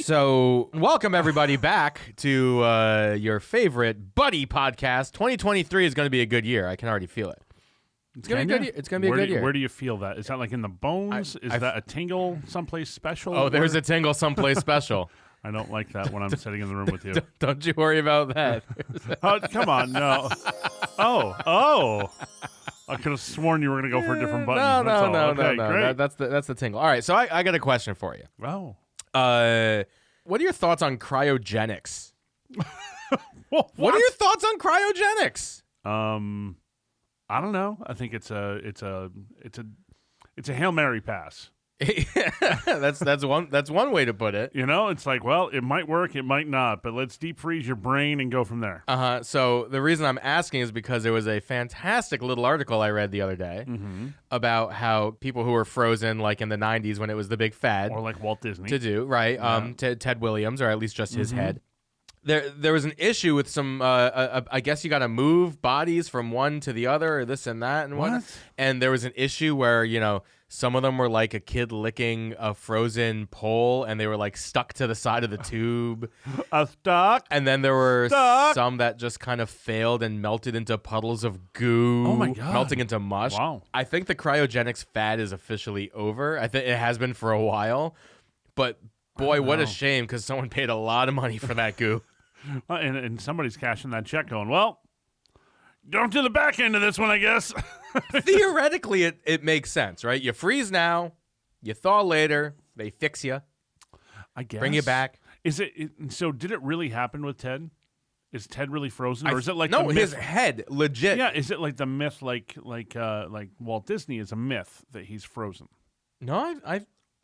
So, welcome everybody back to your favorite buddy podcast. 2023 is going to be a good year. I can already feel it. It's going to be a good year. It's going to be a good year. Where do you feel that? Is that like in the bones? Is that a tingle someplace special? Oh, there's a tingle someplace special. I don't like that when I'm sitting in the room with you. Don't you worry about that. Oh, come on, no. Oh. I could have sworn you were going to go for a different button. No. Great. That's the tingle. All right, so I got a question for you. Oh. What are your thoughts on cryogenics? What are your thoughts on cryogenics? I don't know. I think it's a Hail Mary pass. that's one way to put it. You know, it's like, well, it might work, it might not, but let's deep freeze your brain and go from there. So the reason I'm asking is because there was a fantastic little article I read the other day about how people who were frozen, like in the 90s when it was the big fad, or like Walt Disney to do, right? Yeah. Ted Williams, or at least just his head. There was an issue with some. I guess you got to move bodies from one to the other, or this and that, and what? And there was an issue where some of them were like a kid licking a frozen pole, and they were like stuck to the side of the tube. Stuck. And then there were some that just kind of failed and melted into puddles of goo. Oh my God. Melting into mush. Wow. I think the cryogenics fad is officially over. I think it has been for a while, but boy, what a shame, because someone paid a lot of money for that goo. And somebody's cashing that check going, well, don't do the back end of this one, I guess. Theoretically, it makes sense, right? You freeze now, you thaw later, they fix you. I guess. Bring you back. So did it really happen with Ted? Is Ted really frozen? Or is it like no, the myth? His head, legit. Yeah, is it like the myth like Walt Disney is a myth that he's frozen? No, I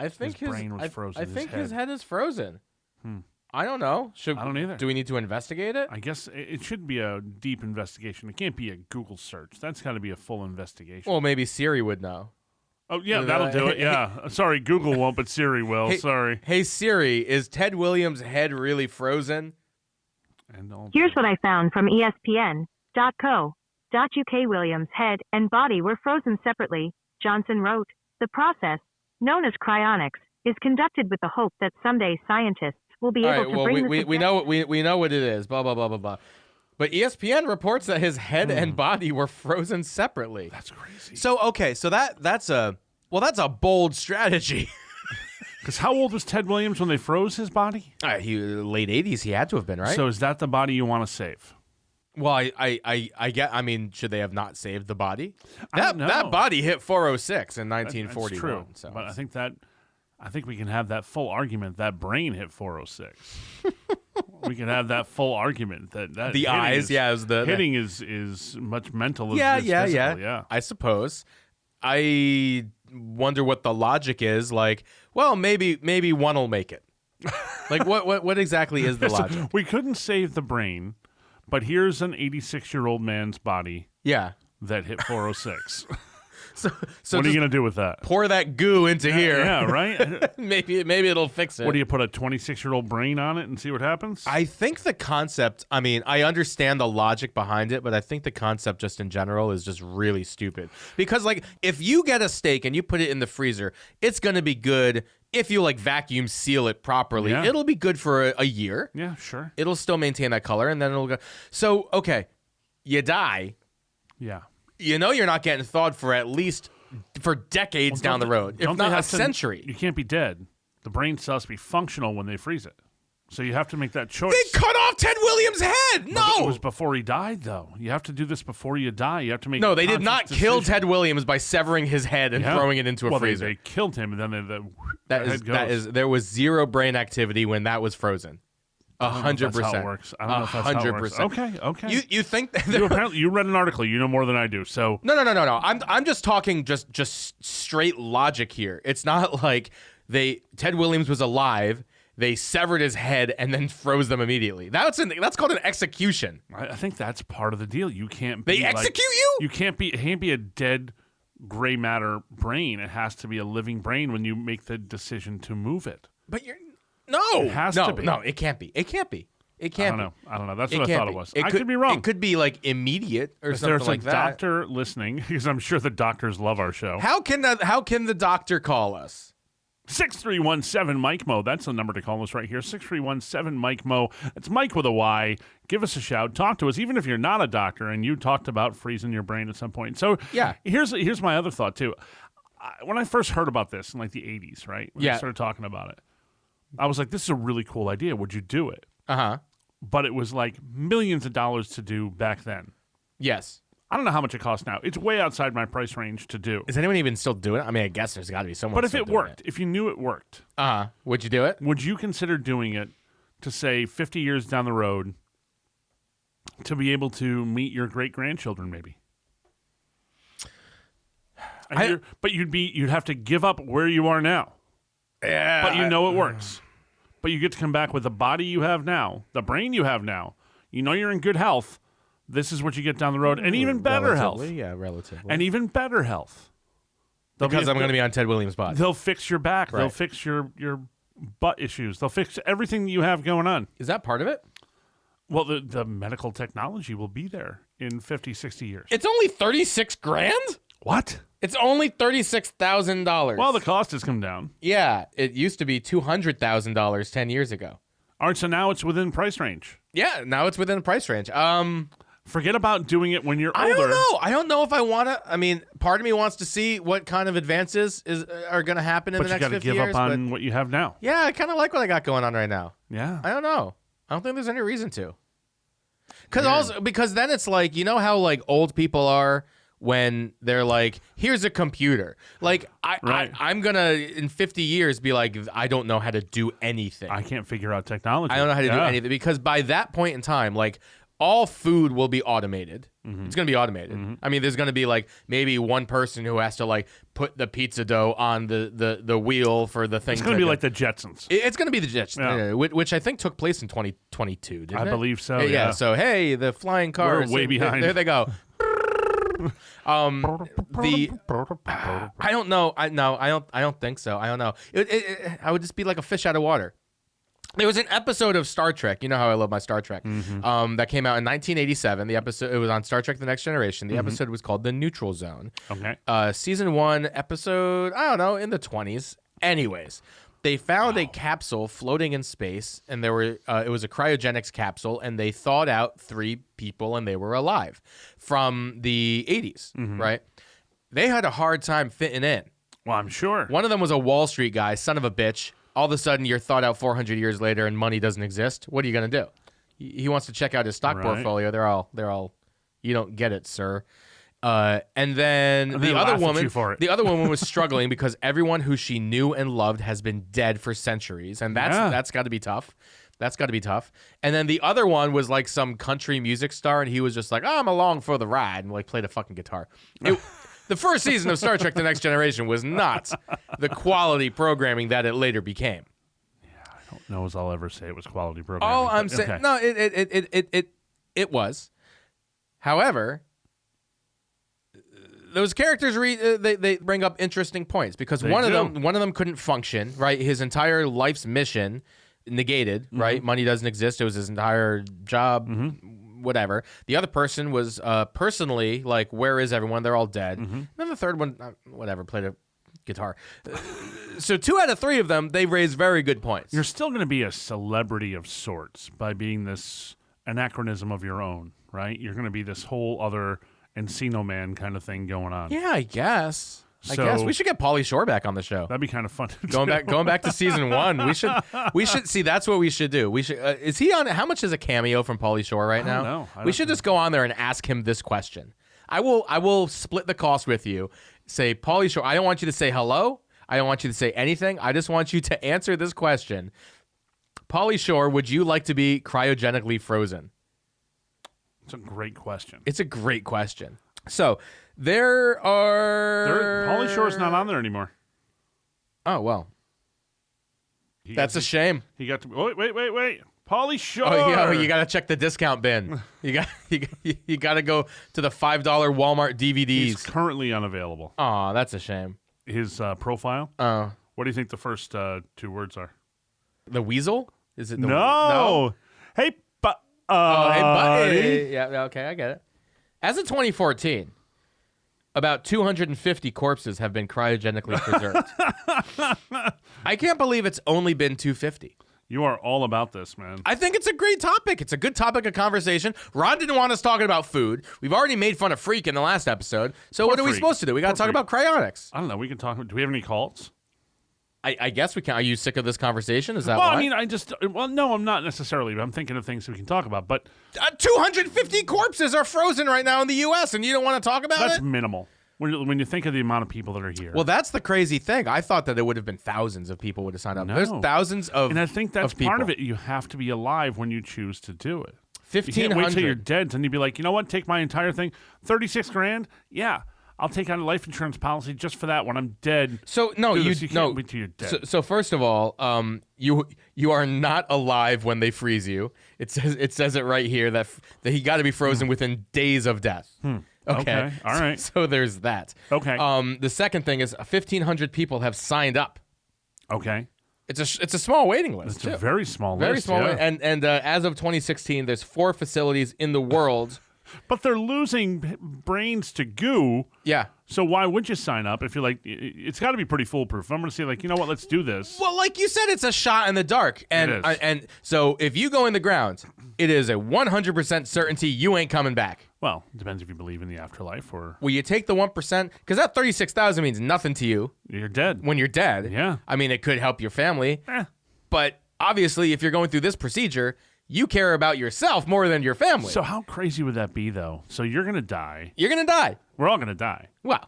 think his brain was frozen. I think his head is frozen. I don't know. I don't either. Do we need to investigate it? I guess it should be a deep investigation. It can't be a Google search. That's got to be a full investigation. Well, maybe Siri would know. Oh, yeah, that'll do it, yeah. Sorry, Google won't, but Siri will. Sorry. Hey, Siri, is Ted Williams' head really frozen? Here's what I found from ESPN.co.uk. Williams' head and body were frozen separately, Johnson wrote. The process, known as cryonics, is conducted with the hope that someday scientists will be able to bring we know what it is. Blah blah blah blah blah. But ESPN reports that his head and body were frozen separately. That's crazy. So that's a bold strategy. Because how old was Ted Williams when they froze his body? He late 80s. He had to have been, right? So is that the body you want to save? Well, I mean, should they have not saved the body? That body hit 406 in 1941. That's true. So. But I think we can have that full argument that brain hit 406. We can have that full argument that the eyes, hitting is much mental as physical. Yeah. I suppose. I wonder what the logic is. Like, well, maybe one will make it. Like, what exactly is the logic? We couldn't save the brain, but here's an 86-year-old man's body. Yeah. That hit 406. So what are you going to do with that? Pour that goo into here. Yeah, right? maybe it'll fix it. What do you put a 26-year-old brain on it and see what happens? I think the concept, I mean, I understand the logic behind it, but I think the concept just in general is just really stupid. Because like if you get a steak and you put it in the freezer, it's going to be good if you like vacuum seal it properly. Yeah. It'll be good for a year. Yeah, sure. It'll still maintain that color and then it'll go. So, okay, you die. Yeah. You know you're not getting thawed for at least for decades down the road, if not a century. You can't be dead. The brain still has to be functional when they freeze it. So you have to make that choice. They cut off Ted Williams' head. No, it was before he died, though. You have to do this before you die. You have to make. No, they did not kill Ted Williams by severing his head and throwing it into a freezer. They killed him, and then there was zero brain activity when that was frozen. 100%. That's how it works. I don't know if that's how it works. Okay. You think that you read an article. You know more than I do. So no. I'm just talking just straight logic here. It's not like Ted Williams was alive. They severed his head and then froze them immediately. That's called an execution. I think that's part of the deal. You can't. They execute you. You can't be. It can't be a dead gray matter brain. It has to be a living brain when you make the decision to move it. But No, it has to be. No, it can't be. It can't be. It can't be. I don't know. That's what I thought it was. I could be wrong. It could be like immediate or something like that. There's a doctor listening, because I'm sure the doctors love our show. How can the doctor call us? 6317 Mike Mo. That's the number to call us right here. 6317 Mike Mo. It's Mike with a Y. Give us a shout. Talk to us, even if you're not a doctor and you talked about freezing your brain at some point. So Yeah. here's my other thought too. When I first heard about this in like the 80s, right? When I started talking about it, I was like, this is a really cool idea. Would you do it? Uh-huh. But it was like millions of dollars to do back then. Yes. I don't know how much it costs now. It's way outside my price range to do. Is anyone even still doing it? I mean, I guess there's got to be someone. But if still it doing worked, if you knew it worked, would you do it? would you consider doing it to say 50 years down the road to be able to meet your great grandchildren, maybe? But you'd have to give up where you are now. Yeah. But you know it works. But you get to come back with the body you have now, the brain you have now. You know you're in good health. This is what you get down the road, and even better health. Yeah, relatively. And even better health. Because I'm going to be on Ted Williams' body. They'll fix your back. Right. They'll fix your butt issues. They'll fix everything you have going on. Is that part of it? Well, the medical technology will be there in 50, 60 years. It's only $36,000? What? It's only $36,000. Well, the cost has come down. Yeah, it used to be $200,000 10 years ago. All right, so now it's within price range. Yeah, now it's within price range. Forget about doing it when you're older. I don't know. I don't know if I want to. I mean, part of me wants to see what kind of advances are going to happen in the next 50 years. But you got to give up on what you have now. Yeah, I kind of like what I got going on right now. Yeah. I don't know. I don't think there's any reason to. Because then it's like, you know how like old people are when they're like, here's a computer. Like I'm going to in 50 years be like, I don't know how to do anything. I can't figure out technology. I don't know how to do anything because by that point in time, like all food will be automated. Mm-hmm. It's going to be automated. Mm-hmm. I mean, there's going to be like maybe one person who has to like put the pizza dough on the wheel for the thing. It's going to be like the Jetsons. It's going to be the Jetsons, which I think took place in 2022, didn't it? I believe so, yeah. So, hey, the flying cars. We're way behind. There they go. I don't know. I don't think so. I don't know. I would just be like a fish out of water. There was an episode of Star Trek. You know how I love my Star Trek. Mm-hmm. That came out in 1987. The episode, it was on Star Trek: The Next Generation. The episode was called The Neutral Zone. Okay. Season 1, episode, I don't know, in the 20s. Anyways, they found a capsule floating in space, and there were it was a cryogenics capsule, and they thawed out 3 people, and they were alive from the 80s, right? They had a hard time fitting in. Well, I'm sure. One of them was a Wall Street guy, son of a bitch. All of a sudden, you're thought out 400 years later, and money doesn't exist. What are you going to do? He wants to check out his stock portfolio. They're all, you don't get it, sir. And then the other woman was struggling because everyone who she knew and loved has been dead for centuries, and that's got to be tough. That's got to be tough. And then the other one was like some country music star, and he was just like, I'm along for the ride, and like played a fucking guitar. The first season of Star Trek: The Next Generation was not the quality programming that it later became. Yeah, I don't know as I'll ever say it was quality programming. All I'm saying, no, it was. However, those characters they bring up interesting points because one of them couldn't function, right? His entire life's mission negated, right? Money doesn't exist. It was his entire job. Whatever. The other person was personally like, where is everyone? They're all dead. Then the third one, whatever, played a guitar. So 2 out of 3 of them, they raised very good points. You're still going to be a celebrity of sorts by being this anachronism of your own, right? You're going to be this whole other Encino Man kind of thing going on. Yeah, I guess. I guess we should get Pauly Shore back on the show. That'd be kind of fun. Going back to season 1. We should see. That's what we should do. We should. Is he on? How much is a cameo from Pauly Shore right now? I don't know. We should just go on there and ask him this question. I will split the cost with you. Say, Pauly Shore. I don't want you to say hello. I don't want you to say anything. I just want you to answer this question. Pauly Shore, would you like to be cryogenically frozen? It's a great question. It's a great question. So. Pauly Shore's not on there anymore. Oh, well. That's a shame. He got to... Wait. Pauly Shore! Oh, you got to check the discount bin. You got to go to the $5 Walmart DVDs. He's currently unavailable. Oh, that's a shame. His profile? Oh. What do you think the first 2 words are? The Weasel? Is it the No! Hey, hey, buddy. Yeah, okay, I get it. As of 2014... about 250 corpses have been cryogenically preserved. I can't believe it's only been 250. You are all about this, man. I think it's a great topic. It's a good topic of conversation. Ron didn't want us talking about food. We've already made fun of Freak in the last episode. So what are we supposed to do? We got to talk about cryonics. I don't know. We can talk. Do we have any calls? I guess we can. Are you sick of this conversation? Is that well, why? I mean, no, I'm not necessarily. But I'm thinking of things we can talk about. But 250 corpses are frozen right now in the U.S., and you don't want to talk about it? That's minimal. When you think of the amount of people that are here. Well, that's the crazy thing. I thought that it would have been thousands of people would have signed up. No. There's thousands of And I think that's people. part of it. You have to be alive when you choose to do it. 1,500. You can't wait till you're dead, and you'd be like, you know what? Take my entire thing. $36,000? Yeah. I'll take out a life insurance policy just for that when I'm dead. So no, you no. can't wait till you're dead. So first of all, you are not alive when they freeze you. It says it right here that he got to be frozen within days of death. Okay. All right. So there's that. Okay. The second thing is 1,500 people have signed up. Okay. It's a small waiting list. It's a very small list. Very small. Yeah. And as of 2016, there's 4 facilities in the world. But they're losing brains to goo. Yeah. So why would you sign up if you're like, it's got to be pretty foolproof. I'm going to say, like, you know what, let's do this. Well, like you said, it's a shot in the dark. And It is. and so if you go in the ground, it is a 100% certainty you ain't coming back. Well, it depends if you believe in the afterlife or Will you take the 1%? Because that 36,000 means nothing to you you're dead. when you're dead. Yeah. I mean, it could help your family. Eh. But obviously, if you're going through this procedure, you care about yourself more than your family. So how crazy would that be, though? So you're going to die. You're going to die. We're all going to die. Well,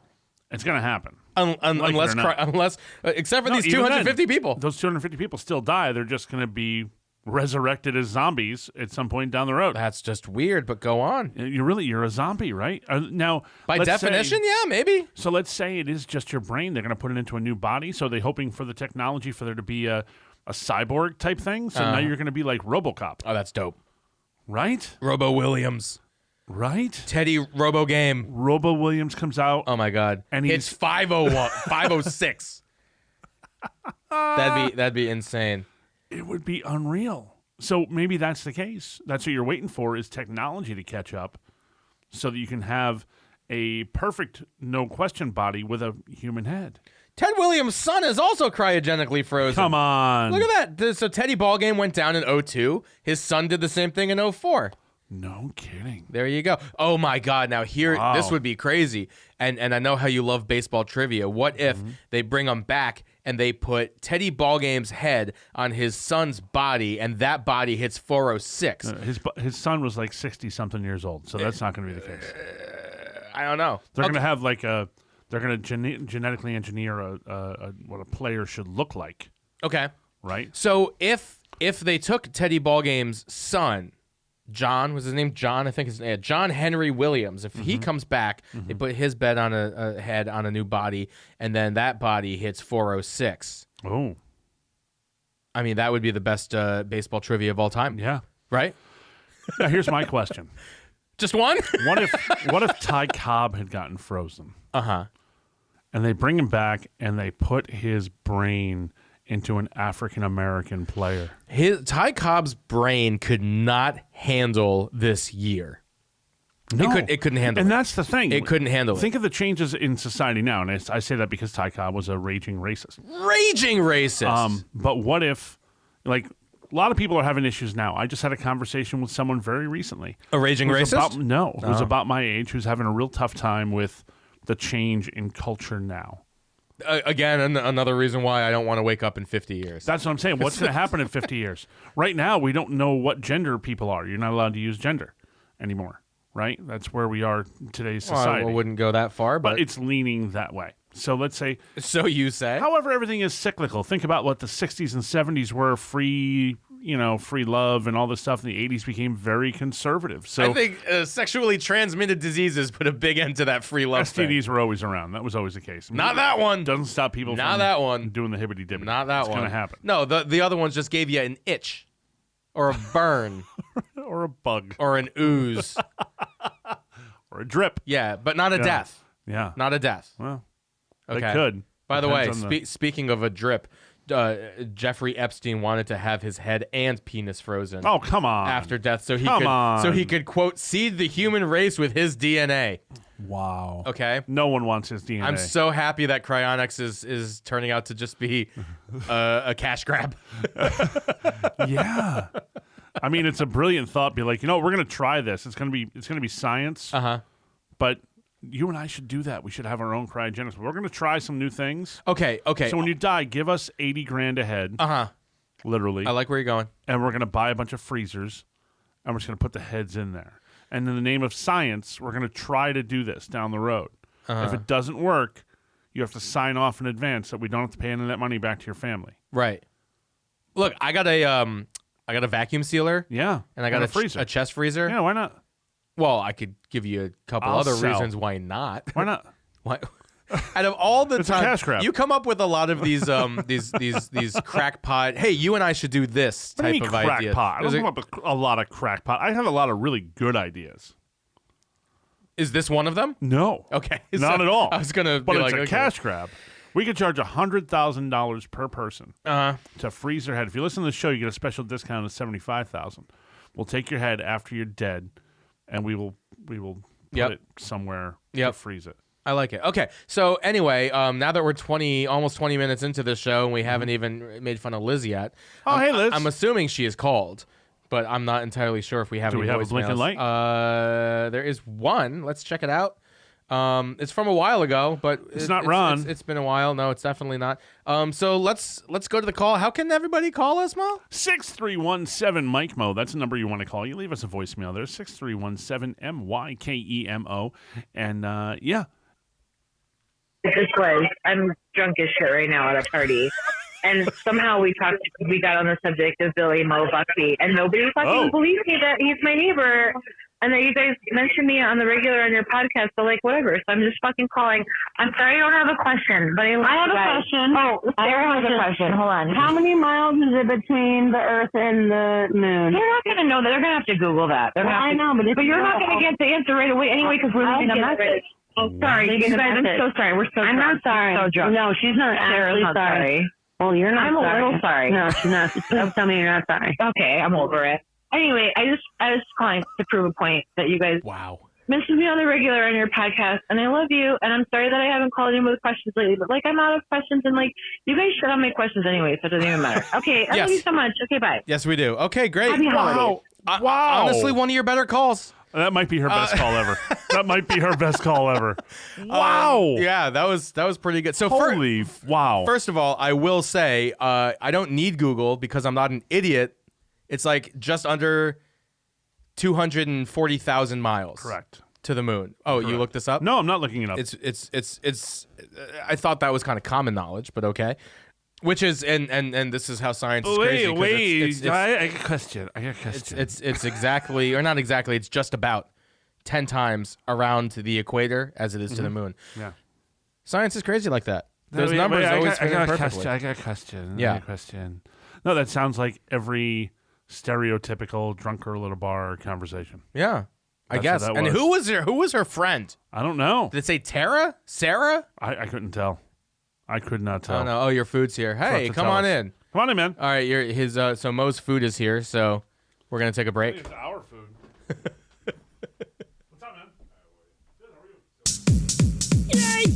It's going to happen. unless except for No, these even 250 then, people. Those 250 people still die. They're just going to be resurrected as zombies at some point down the road. That's just weird, but go on. You're a zombie, right? Now, By let's definition, say, yeah, maybe. So let's say it is just your brain. They're going to put it into a new body. So they're hoping for the technology for there to be a cyborg type thing. So now you're going to be like RoboCop, Oh, that's dope. right? Robo Williams. Right? Teddy Robo Game. Robo Williams comes out. Oh my God. And it's he's 501, 506. That'd be insane. It would be unreal. So maybe that's the case. That's what you're waiting for is technology to catch up so that you can have a perfect, no question body with a human head. Ted Williams' son is also cryogenically frozen. Come on. Look at that. So Teddy Ballgame went down in 2002. His son did the same thing in 2004. No kidding. There you go. Oh my God. Now here, Wow. this would be crazy. And I know how you love baseball trivia. What if they bring him back and they put Teddy Ballgame's head on his son's body and that body hits 406? His son was like 60-something years old, so that's not going to be the case. I don't know. They're going to have like they're going to genetically engineer what a player should look like, Okay. right? So if they took Teddy Ballgame's son, John, was his name John? I think his name John Henry Williams. If he comes back, they put his bed on a head on a new body, and then that body hits 406. Oh, I mean, that would be the best baseball trivia of all time. yeah. Right? Now here's my question: Just one? What if Ty Cobb had gotten frozen, Uh-huh. and they bring him back and they put his brain into an African American player? Ty Cobb's brain could not handle this year. No, It couldn't handle and it. that's the thing. It couldn't handle Think of the changes in society now, and I say that because Ty Cobb was a raging racist. Raging racist. But what if, like, a lot of people are having issues now. I just had a conversation with someone very recently. A raging racist? Who's about my age, who's having a real tough time with the change in culture now. Again, another reason why I don't want to wake up in 50 years. That's what I'm saying. What's going to happen in 50 years? Right now, we don't know what gender people are. You're not allowed to use gender anymore, right? That's where we are in today's society. I wouldn't go that far, but it's leaning that way. So let's say... So you say? However, everything is cyclical. Think about what the 60s and 70s were, free love and all this stuff. And the 80s became very conservative. So I think sexually transmitted diseases put a big end to that free love STDs thing. were always around. That was always the case. Not that one. Doesn't stop people Not from that one. doing the hibbity-dibbity. Not that it's one. It's going to happen. No, the other ones just gave you an itch or a burn Or a bug. or an ooze. Or a drip. Yeah, but not a death. Yeah. Not a death. Well, Okay. they could. By the way, Depends on speaking of a drip, Jeffrey Epstein wanted to have his head and penis frozen Oh, come on. after death so he Come could on. quote seed the human race with his DNA. Wow. Okay. No one wants his DNA. I'm so happy that cryonics is turning out to just be a cash grab. Yeah. I mean, it's a brilliant thought. Be like, we're going to try this. It's going to be science. But you and I should do that. We should have our own cryogenics. We're going to try some new things. Okay. So when you die, give us $80,000 a head. Literally. I like where you're going. And we're going to buy a bunch of freezers, and we're just going to put the heads in there. And in the name of science, we're going to try to do this down the road. If it doesn't work, you have to sign off in advance that we don't have to pay any of that money back to your family. Right. Look, I got a vacuum sealer. Yeah. And I got freezer. a chest freezer. Yeah, why not? Well, I could give you a couple other reasons why not. Why not? Why? Out of all the It's time, a cash grab. you come up with a lot of these these crackpot. Hey, you and I should do this What do you type mean of idea. crackpot? I don't come up with a lot of crackpot. I have a lot of really good ideas. Is this one of them? No. Okay. Not So at all. I was gonna But be it's like, a okay. cash grab. We could charge $100,000 per person to freeze their head. If you listen to the show, you get a special discount of $75,000. We'll take your head after you're dead, and we will put it somewhere to freeze it. I like it. Okay. So anyway, now that we're almost 20 minutes into this show and we haven't even made fun of Liz yet. Oh, hey, Liz. I'm assuming she is called, but I'm not entirely sure if we have Do any we have a voicemails. blinking light? There is one. Let's check it out. It's from a while ago, but it's not Ron. It's been a while. No, it's definitely not. So let's go to the call. How can everybody call us, Mo? 6317 Mike Mo. That's the number you want to call. You leave us a voicemail there. 6317 MYKEMO. And yeah. This is Liz. I'm drunk as shit right now at a party. And somehow we got on the subject of Billy Mo Buckbeat, and nobody fucking believes me that he's my neighbor, and that you guys mentioned me on the regular on your podcast. So like whatever. So I'm just fucking calling. I'm sorry I don't have a question, but I have a question. Oh, Sarah has a question. Hold on. How many miles is it between the Earth and the Moon? They're not going to know that. They're going to have to Google that. I know, but you're not going to get the answer right away anyway because we're leaving a message. Oh, sorry, you guys. I'm so sorry. We're so. I'm drunk. not sorry. So drunk. No, she's not Sarah's actually not sorry. Well, you're not. I'm sorry. a little sorry. No, she's not. Don't tell me you're not sorry. Okay, I'm over it. Anyway, I was calling to prove a point that you guys mentioned me on the regular on your podcast, and I love you, and I'm sorry that I haven't called in with questions lately, but like I'm out of questions, and like you guys shut on my questions anyway, so it doesn't even matter. Okay, I love you so much. Okay, bye. Yes, we do. Okay, great. Happy holidays. Wow. Honestly, one of your better calls. That might be her best call ever. That might be her best call ever. Wow. Yeah, that was pretty good. So wow. First of all, I will say I don't need Google because I'm not an idiot. It's like just under 240,000 miles. Correct. To the moon. Oh, Correct. You looked this up? No, I'm not looking it up. It's I thought that was kind of common knowledge, but okay. Which is and this is how science is crazy. Wait. I got a question. It's exactly, or not exactly. It's just about 10 times around the equator as it is to the moon. Yeah. Science is crazy like that. Those numbers always fit in perfectly. I got a question. Yeah. I got a question. No, that sounds like every stereotypical drunk girl at a bar conversation. Yeah. I That's guess. what that And was. who was her friend? I don't know. Did it say Tara? Sarah? I couldn't tell. I could not tell. Oh no. Oh, your food's here. Hey, come on in. Come on in, man. All right, so Mo's food is here, so we're gonna take a break. It's our food. What's up, man? Good, how are you?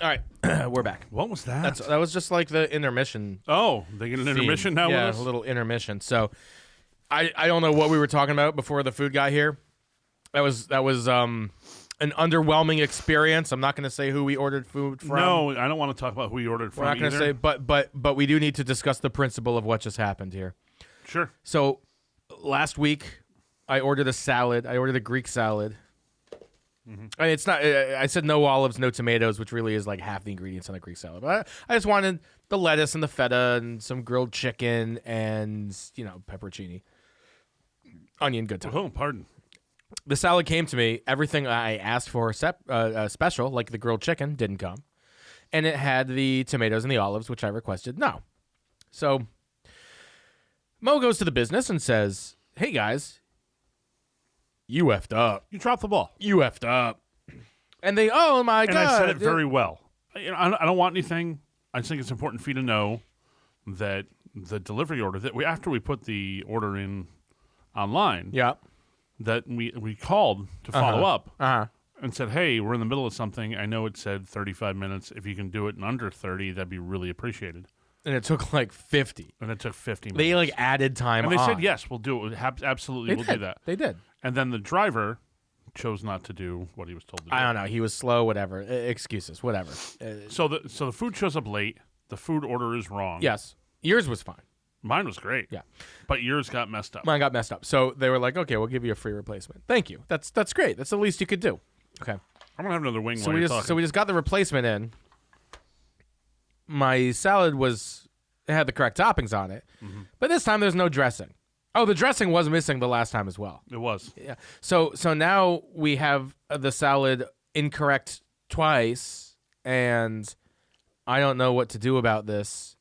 All right, we're back. What was that? That was just like the intermission. Oh, they get an intermission now Yeah, with us? a little intermission. So I don't know what we were talking about before the food got here. That was an underwhelming experience. I'm not going to say who we ordered food from. No, I don't want to talk about who we ordered from. We're not going to say, but we do need to discuss the principle of what just happened here. Sure. So last week I ordered a salad. I ordered a Greek salad. Mm-hmm. It's not. I said no olives, no tomatoes, which really is like half the ingredients on a Greek salad. But I just wanted the lettuce and the feta and some grilled chicken and pepperoncini, onion, good time. Oh, pardon. The salad came to me. Everything I asked for special, like the grilled chicken, didn't come. And it had the tomatoes and the olives, which I requested. No. So Mo goes to the business and says, hey, guys, you effed up. You dropped the ball. You effed up. And they, oh, my God. And I said it very well. I don't want anything. I just think it's important for you to know that the delivery order, after we put the order in online, Yeah. that we called to follow up, and said, hey, we're in the middle of something. I know it said 35 minutes. If you can do it in under 30, that'd be really appreciated. And it took like 50. And it took 50 minutes. They like added time and they on. said, yes, we'll do it. Absolutely, we'll do that. They did. And then the driver chose not to do what he was told to do. I don't know. He was slow, whatever. Excuses, whatever. So the food shows up late. The food order is wrong. Yes. Yours was fine. Mine was great. Yeah. But yours got messed up. Mine got messed up. So they were like, okay, we'll give you a free replacement. Thank you. That's great. That's the least you could do. Okay. I'm going to have another wing So while we you're just talking. so we just got the replacement in. My salad it had the correct toppings on it. Mm-hmm. But this time there's no dressing. Oh, the dressing was missing the last time as well. It was. Yeah. So now we have the salad incorrect twice, and I don't know what to do about this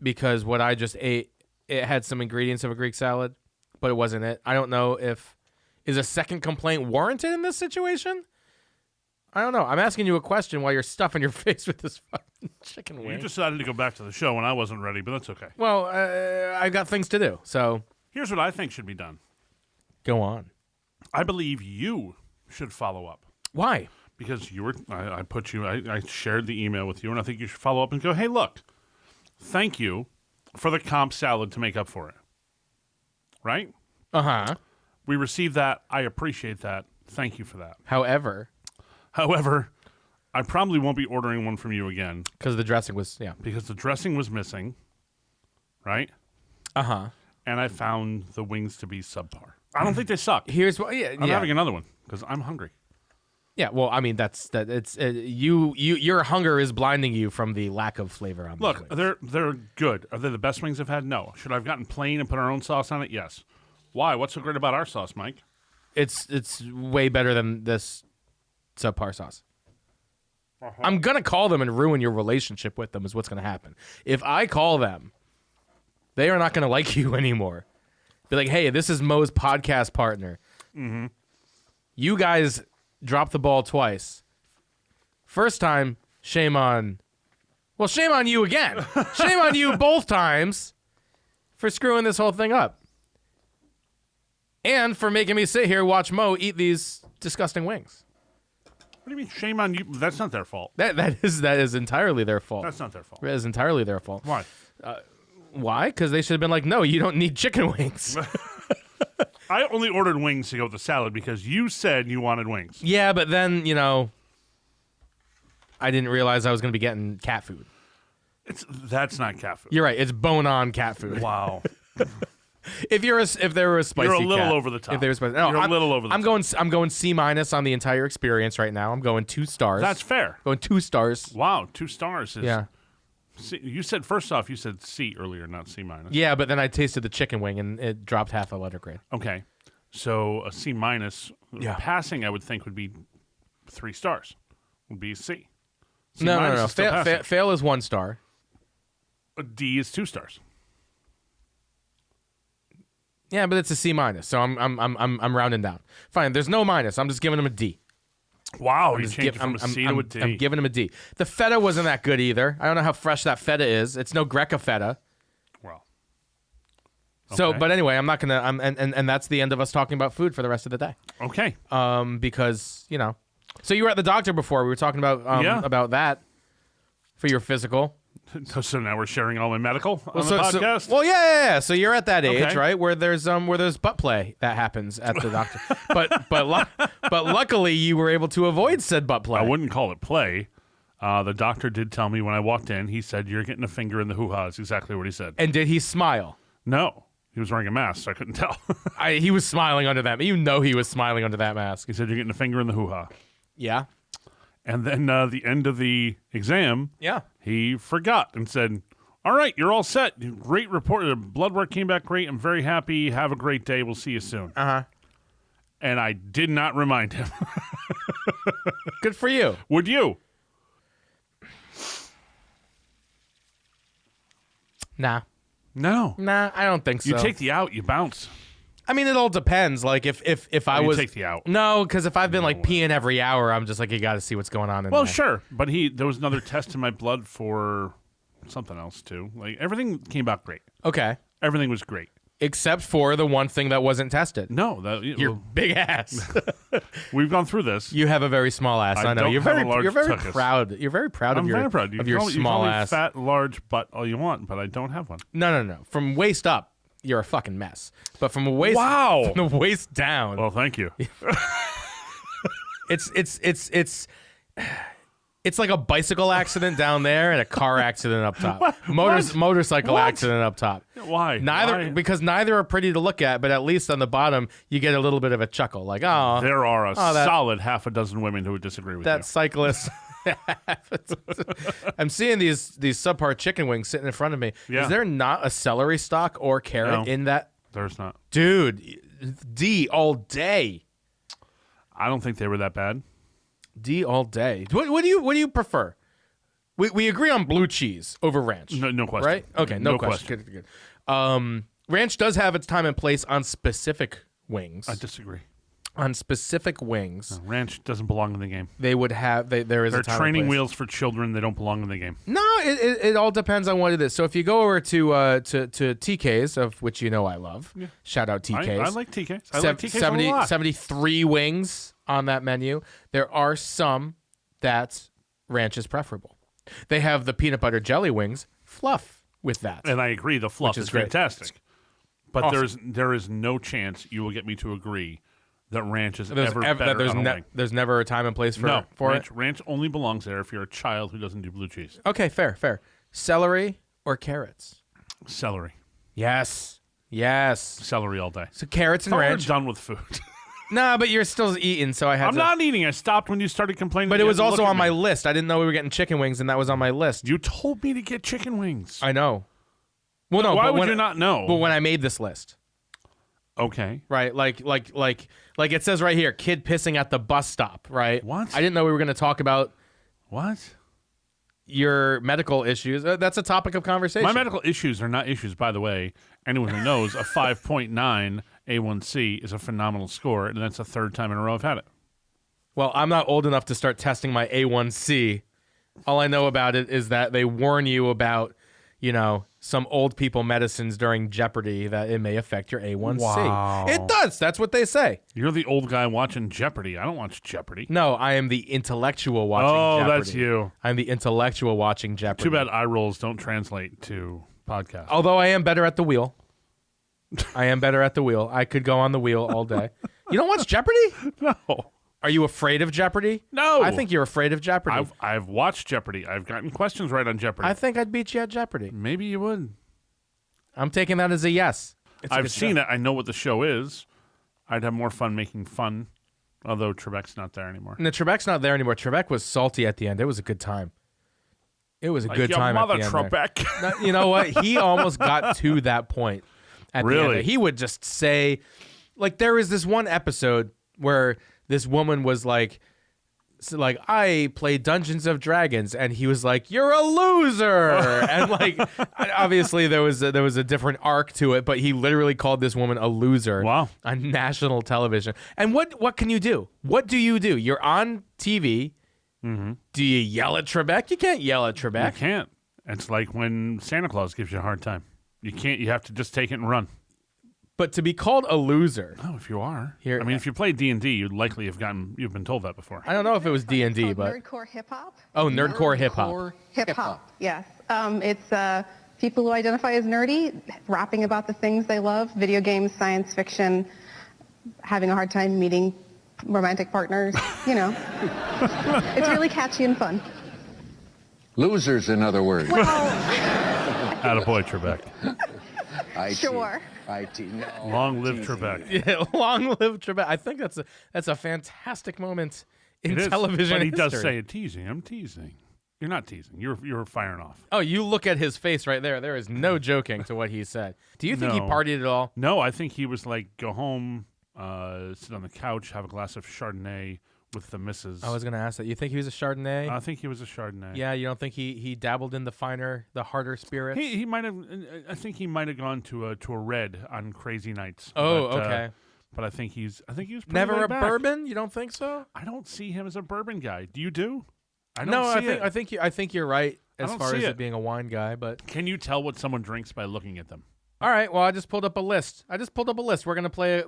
because what I just ate, it had some ingredients of a Greek salad, but it wasn't it. I don't know is a second complaint warranted in this situation? I don't know. I'm asking you a question while you're stuffing your face with this fucking chicken wing. You decided to go back to the show when I wasn't ready, but that's okay. Well, I've got things to do, so Here's what I think should be done. go on. I believe you should follow up. Why? Because I shared the email with you, and I think you should follow up and go, hey, look, thank you for the comp salad to make up for it. Right? Uh-huh. We received that. I appreciate that. Thank you for that. However, I probably won't be ordering one from you again because the dressing was, because the dressing was missing, right? Uh-huh. And I found the wings to be subpar. I don't think they suck. Here's what, I'm having another one because I'm hungry. Yeah, well, I mean, your hunger is blinding you from the lack of flavor on these Look, wings. they're good. Are they the best wings I've had? No. Should I have gotten plain and put our own sauce on it? Yes. Why? What's so great about our sauce, Mike? It's way better than this subpar sauce. I'm going to call them and ruin your relationship with them is what's going to happen. If I call them, they are not going to like you anymore. Be like, hey, this is Mo's podcast partner. Mm-hmm. You guys dropped the ball twice. First time, shame on you again. Shame on you both times for screwing this whole thing up. And for making me sit here watch Mo eat these disgusting wings. What do you mean shame on you? That's not their fault. That is entirely their fault. That's not their fault. That is entirely their fault. Why? Why? Because they should have been like, no, you don't need chicken wings. I only ordered wings to go with the salad because you said you wanted wings. Yeah, but then, I didn't realize I was going to be getting cat food. That's not cat food. You're right. It's bone-on cat food. Wow. If they were a spicy You're a little cat, over the top. If they were spicy, no, You're a little over the top. I'm going C- on the entire experience right now. I'm going 2 stars. That's fair. Going 2 stars. Wow, 2 stars. Yeah. You said first off, you said C earlier, not C-. Yeah, but then I tasted the chicken wing and it dropped half a letter grade. Okay, so a C-. Yeah. Passing, I would think would be 3 stars. Would be a C. C- No. is still passing. Fail is 1 star. A D is 2 stars. Yeah, but it's a C-, so I'm rounding down. Fine, there's no minus. I'm just giving him a D. Wow, you changed it from a C to a D. I'm giving him a D. The feta wasn't that good either. I don't know how fresh that feta is. It's no Greca feta. Well. So, Okay. but anyway, I'm not gonna. And that's the end of us talking about food for the rest of the day. Okay. Because So you were at the doctor before. We were talking about about that for your physical. So now we're sharing all my medical on the podcast? So you're at that age, Okay. right, where there's butt play that happens at the doctor. but luckily you were able to avoid said butt play. I wouldn't call it play. The doctor did tell me when I walked in, he said, you're getting a finger in the hoo-ha. Is exactly what he said. And did he smile? No. He was wearing a mask, so I couldn't tell. He was smiling under that. He was smiling under that mask. He said, you're getting a finger in the hoo-ha. Yeah. And then the end of the exam, Yeah. he forgot and said, all right, you're all set. Great report. The blood work came back great. I'm very happy. Have a great day. We'll see you soon. Uh-huh. And I did not remind him. Good for you. Would you? Nah, No. I don't think so. You take the out, you bounce. I mean, it all depends. Like if I you was take the out. No, because if I've been peeing every hour, I'm just like, you got to see what's going on in Well, there. sure. But there was another test in my blood for something else too. Like everything came back great. Okay. Everything was great. except for the one thing that wasn't tested. No, Your big ass. we've gone through this. You have a very small ass. I know. don't You're have very a large proud. You're very proud I'm of your very proud. You of your can call small me ass. fat, large butt all you want, but I don't have one. No. From waist up, you're a fucking mess. But from waist Wow. from the waist down, Well, thank you. it's like a bicycle accident down there and a car accident up top. What? Motorcycle What? accident up top. Why? Because neither are pretty to look at, but at least on the bottom you get a little bit of a chuckle, like, oh, There are that- solid half a dozen women who would disagree with that you. cyclist. I'm seeing these subpar chicken wings sitting in front of me. Yeah. Is there not a celery stalk or carrot No. in that? There's not. Dude, D all day. I don't think they were that bad. D all day. What do you prefer? We agree on blue cheese over ranch. No question. Right? Okay, no question. Good. Ranch does have its time and place on specific wings. I disagree. On specific wings, No, ranch doesn't belong in the game. they would have. There is They're a time training and place. wheels for children. They don't belong in the game. No, it all depends on what it is. So if you go over to TK's, of which you know I love, shout out TK's. I like TK's. I like TK's 70, a lot. 73 wings on that menu. There are some that ranch is preferable. They have the peanut butter jelly wings, fluff with that. And I agree, the fluff Which is is great. fantastic. But Awesome. there is no chance you will get me to agree that ranch is ever better there's, on a wing. there's never a time and place for No, it. ranch only belongs there if you're a child who doesn't do blue cheese. Okay, fair. Celery or carrots? Celery. Yes. Celery all day. So carrots and Thought we're ranch. done with food. Nah, but you're still eating, so I had I'm to. not eating. I stopped when you started complaining. But that it you was had to also look at on my me. list. I didn't know we were getting chicken wings, and that was on my list. You told me to get chicken wings. I know. Well, no. Why but would when, you not know? But when I made this list, Okay. right? Like it says right here, kid pissing at the bus stop, right? What? I didn't know we were going to talk about What? your medical issues. That's a topic of conversation. My medical issues are not issues, by the way. Anyone who knows, a 5.9 A1C is a phenomenal score, and that's the third time in a row I've had it. Well, I'm not old enough to start testing my A1C. All I know about it is that they warn you about, some old people medicines during Jeopardy that it may affect your A1C. Wow. It does. That's what they say. You're the old guy watching Jeopardy. I don't watch Jeopardy. No, I am the intellectual watching Jeopardy. Oh, that's you. I'm the intellectual watching Jeopardy. Too bad eye rolls don't translate to podcast. Although I am better at the wheel. I could go on the wheel all day. You don't watch Jeopardy? No. Are you afraid of Jeopardy? No. I think you're afraid of Jeopardy. I've watched Jeopardy. I've gotten questions right on Jeopardy. I think I'd beat you at Jeopardy. Maybe you would. I'm taking that as a yes. It's a I've good seen show. it. I know what the show is. I'd have more fun making fun, although Trebek's not there anymore. No, Trebek's not there anymore. Trebek was salty at the end. It was a good time. It was a good your time mother, at the end there. Trebek. No, you know what? He almost got to that point. At the end Really? there. He would just say, like, there was this one episode where this woman was like, I play Dungeons of Dragons, and he was like, "You're a loser," and like, obviously there was a different arc to it, but he literally called this woman a loser. Wow. On national television. And what can you do? What do you do? You're on TV. Mm-hmm. Do you yell at Trebek? You can't yell at You Trebek. can't. It's like when Santa Claus gives you a hard time. You can't. You have to just take it and run. But to be called a loser, Oh, if you are. Here- I mean, if you play D&D, you'd likely have you've been told that before. I don't know if it was D&D, but Nerdcore hip hop. nerdcore hip hop. Hip hop, yes. It's people who identify as nerdy, rapping about the things they love: video games, science fiction, having a hard time meeting romantic partners. It's really catchy and fun. Losers, in other words. Attaboy, Trebek. IT. Sure. IT. No. Long live Trebek. Yeah, long live Trebek. I think that's a fantastic moment in It is, television but he history. does say it teasing. I'm teasing. You're not teasing. You're firing off. Oh, you look at his face right there. There is no joking to what he said. Do you think he No. partied at all? No, I think he was like, go home, sit on the couch, have a glass of Chardonnay with the missus. I was going to ask that. You think he was a Chardonnay? I think he was a Chardonnay. Yeah, you don't think he dabbled in the harder spirits? He might have. I think he might have gone to a red on crazy nights. Oh, but, okay. But I think he was pretty Never laid a back. bourbon? You don't think so? I don't see him as a bourbon guy. Do you do? I don't No, see it. I think you're right I as don't far see as it. it being a wine guy, but Can you tell what someone drinks by looking at them? All right. Well, I just pulled up a list. We're gonna play a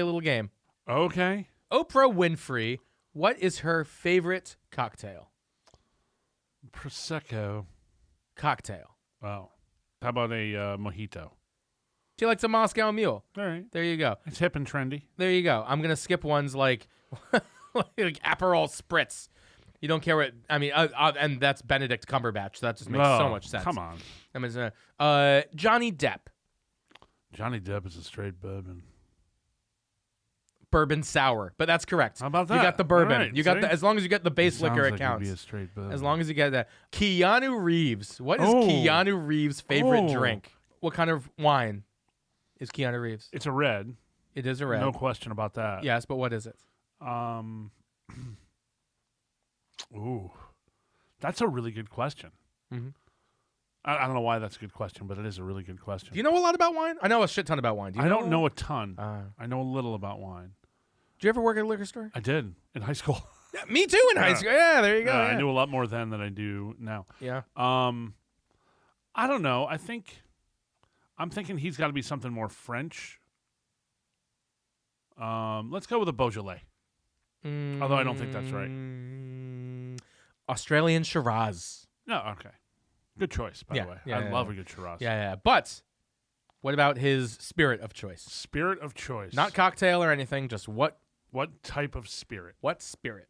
little game. Okay. Oprah Winfrey. What is her favorite cocktail? Prosecco. Cocktail. Oh. How about a mojito? She likes a Moscow Mule. All right. There you go. It's hip and trendy. There you go. I'm gonna skip ones like like Aperol Spritz. You don't care what I mean, and that's Benedict Cumberbatch. So that just makes so much sense. Come on. I mean, Johnny Depp. Johnny Depp is a straight bourbon. Bourbon sour, but that's correct. How about that? You got the bourbon. All right, you got see? the, as long as you get the base liquor, it Sounds like counts. it'd be a straight bourbon. As long as you get that. Keanu Reeves. What is Keanu Reeves' favorite drink? What kind of wine is Keanu Reeves? It's a red. It is a red. No question about that. Yes, but what is it? Ooh, that's a really good question. Mhm. I don't know why that's a good question, but it is a really good question. Do you know a lot about wine? I know a shit ton about wine. Do you I know don't know a ton. Uh, I know a little about wine. Did you ever work at a liquor store? I did in high school. Yeah, me too in high school. Yeah, there you go. I knew a lot more then than I do now. Yeah. I don't know. I'm thinking he's got to be something more French. Let's go with a Beaujolais. Although I don't think that's right. Australian Shiraz. No, okay. Good choice, by the way. I love a good Shiraz. Yeah. But what about his spirit of choice? Spirit of choice. Not cocktail or anything, just what type of spirit? What spirit?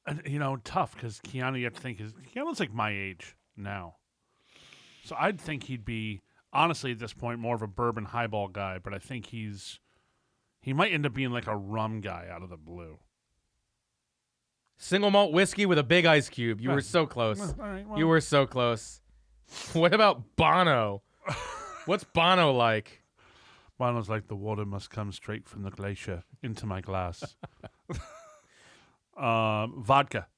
And, tough because Keanu, you have to think, Keanu's like my age now. So I'd think he'd be, honestly, at this point, more of a bourbon highball guy, but I think he might end up being like a rum guy out of the blue. Single malt whiskey with a big ice cube. You were so close. All right, well. You were so close. What about Bono? What's Bono like? Bono's like, the water must come straight from the glacier into my glass. Vodka.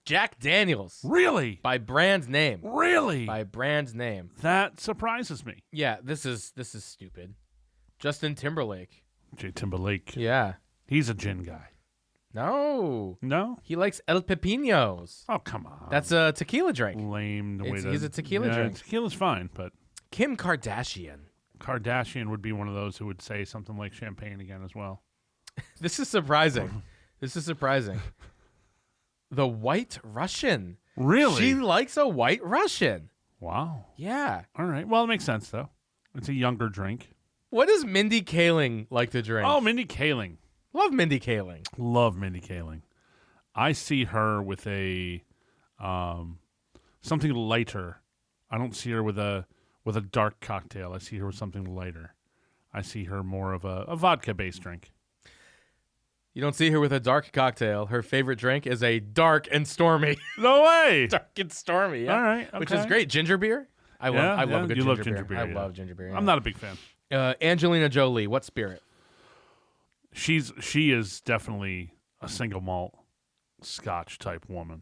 Jack Daniels. Really? By brand name. Really? By brand name. That surprises me. Yeah, this is stupid. Justin Timberlake. Timberlake. Yeah. He's a gin guy. No. No? He likes El Pepinos. Oh, come on. That's a tequila drink. Lame. He's a tequila drink. Tequila's fine, but... Kim Kardashian. Kardashian would be one of those who would say something like champagne again as well. This is surprising. The White Russian. Really? She likes a White Russian. Wow. Yeah. All right. Well, it makes sense, though. It's a younger drink. What does Mindy Kaling like to drink? Oh, Mindy Kaling. Love Mindy Kaling. Love Mindy Kaling. I see her with a something lighter. I don't see her with a dark cocktail. I see her with something lighter. I see her more of a vodka-based drink. You don't see her with a dark cocktail. Her favorite drink is a dark and stormy. No way. Dark and stormy. Yeah. All right. Okay. Which is great. Ginger beer. I love a good you ginger love ginger beer. I yeah. love ginger beer. Yeah. I'm not a big fan. Angelina Jolie. What spirit? She is definitely a single malt Scotch type woman.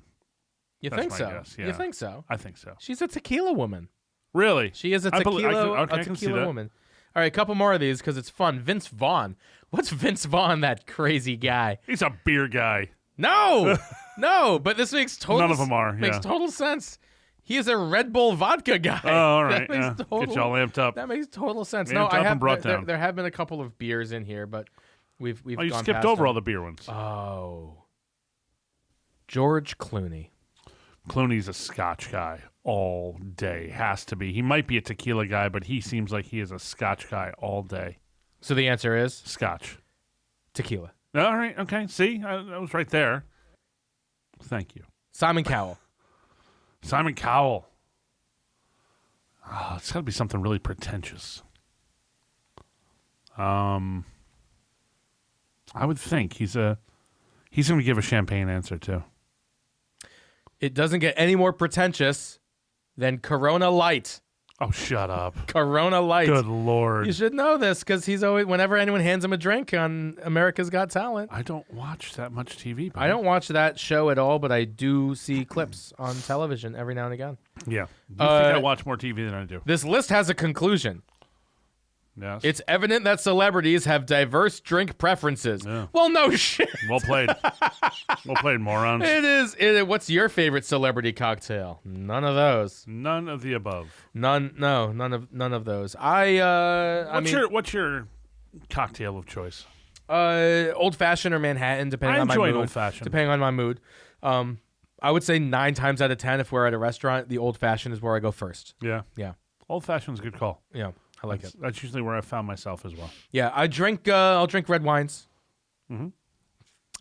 You That's think my so? guess, yeah. You think so? I think so. She's a tequila woman. Really? She is a I tequila, can see that. woman. All right, a couple more of these because it's fun. Vince Vaughn. What's Vince Vaughn, that crazy guy? He's a beer guy. No, no, but this makes total None of them are. Makes Yeah. total sense. He is a Red Bull vodka guy. Oh, all right. That makes total, Get y'all amped up. That makes total sense. Amped No, up I and have. brought There, down. there have been a couple of beers in here, but we've Oh, you gone skipped past over them. all the beer ones. Oh, George Clooney. Clooney's a Scotch guy all day. Has to be. He might be a tequila guy, but he seems like he is a Scotch guy all day. So the answer is Scotch. tequila. All right. Okay. See, I was right there. Thank you. Simon Cowell. Simon Cowell. Oh, it's got to be something really pretentious. I would think he's going to give a champagne answer too. It doesn't get any more pretentious than Corona Light. Oh, shut up. Corona Light. Good Lord. You should know this because he's always, whenever anyone hands him a drink on America's Got Talent. I don't watch that much TV. I don't watch that show at all, but I do see clips on television every now and again. Yeah. You think I watch more TV than I do? This list has a conclusion. Yes. It's evident that celebrities have diverse drink preferences. Yeah. Well, no shit. Well played. Well played, morons. It is. What's your favorite celebrity cocktail? None of those. None of the above. None of those. What's your cocktail of choice? Old fashioned or Manhattan, depending on my mood. I enjoy old fashioned. Depending on my mood. I would say 9 times out of 10, if we're at a restaurant, the old fashioned is where I go first. Yeah. Yeah. Old fashioned's a good call. Yeah. I like it. That's usually where I found myself as well. Yeah. I'll drink red wines. Mm-hmm.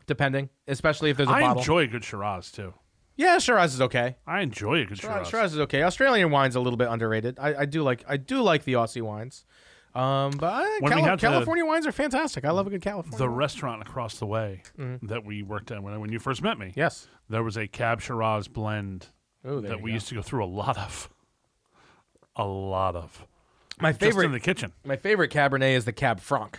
Depending, especially if there's a bottle. I enjoy a good Shiraz too. Yeah, Shiraz is okay. I enjoy a good Shiraz. Shiraz is okay. Australian wine's a little bit underrated. I do like the Aussie wines. But California wines are fantastic. I love a good California wine. Restaurant across the way that we worked at when you first met me. Yes. There was a Cab Shiraz blend that we used to go through a lot of. My favorite just in the kitchen. My favorite Cabernet is the Cab Franc.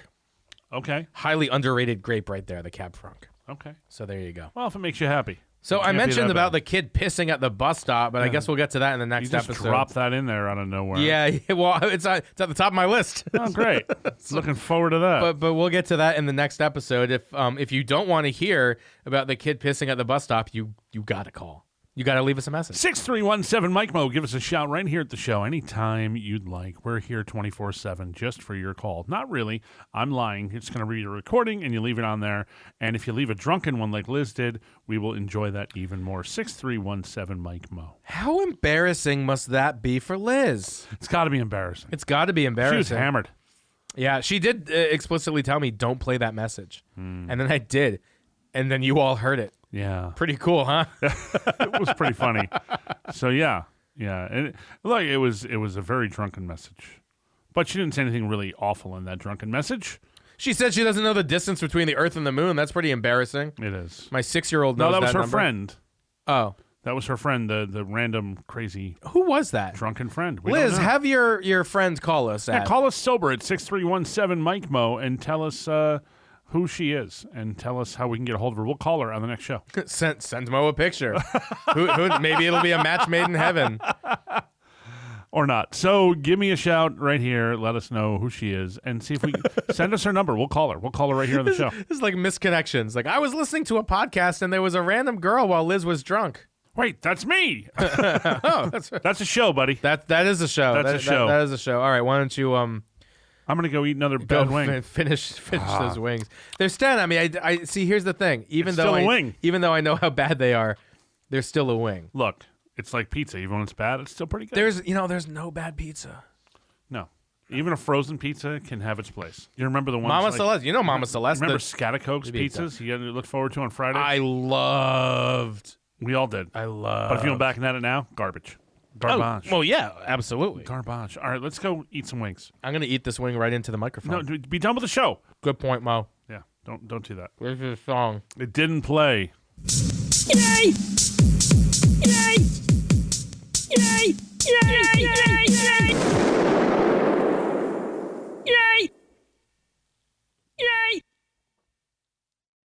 Okay. Highly underrated grape right there, the Cab Franc. Okay. So there you go. Well, if it makes you happy. So I mentioned about the kid pissing at the bus stop, but I guess we'll get to that in the next episode. Drop that in there out of nowhere. Yeah, well, it's at the top of my list. Oh, great. Looking forward to that. But we'll get to that in the next episode. If you don't want to hear about the kid pissing at the bus stop, you got to call. You got to leave us a message. 6317 Mike Mo. Give us a shout right here at the show anytime you'd like. We're here 24/7 just for your call. Not really. I'm lying. It's going to read a recording and you leave it on there. And if you leave a drunken one like Liz did, we will enjoy that even more. 6317 Mike Mo. How embarrassing must that be for Liz? It's got to be embarrassing. It's got to be embarrassing. She was hammered. Yeah, she did explicitly tell me, don't play that message. And then I did. And then you all heard it. Yeah. Pretty cool, huh? It was pretty funny. So, yeah. And it was a very drunken message. But she didn't say anything really awful in that drunken message. She said she doesn't know the distance between the Earth and the Moon. That's pretty embarrassing. It is. My 6-year-old knows that. No, that was her number. friend. Oh. That was her friend, the random, crazy... Who was that? Drunken friend. Liz, have your friends call us. Yeah, call us sober at 6317 Mike Mo and tell us who she is and tell us how we can get a hold of her. We'll call her on the next show. Send Mo a picture. Maybe it'll be a match made in heaven. Or not. So give me a shout right here. Let us know who she is and see if we send us her number. We'll call her. We'll call her right here on the show. This is like misconnections. Like I was listening to a podcast and there was a random girl while Liz was drunk. Wait, that's me. Oh, that's a show, buddy. That is a show. That's a show. That is a show. All right, why don't you I'm gonna go eat another bad wing. Finish those wings. They're still. I mean, I see. Here's the thing. Even though I know how bad they are, they're still a wing. Look, it's like pizza. Even when it's bad, it's still pretty good. There's no bad pizza. No, even a frozen pizza can have its place. You remember the ones Mama Celeste? You know Mama Celeste. Remember Scattercoke's pizzas? You got to look forward to on Fridays. I loved. We all did. But if you look back at it now, garbage. Garbage. Oh, well, yeah, absolutely. Garbage. All right, let's go eat some wings. I'm going to eat this wing right into the microphone. No, be done with the show. Good point, Mo. Yeah, don't do that. Where's your song? It didn't play. Yay! Yay!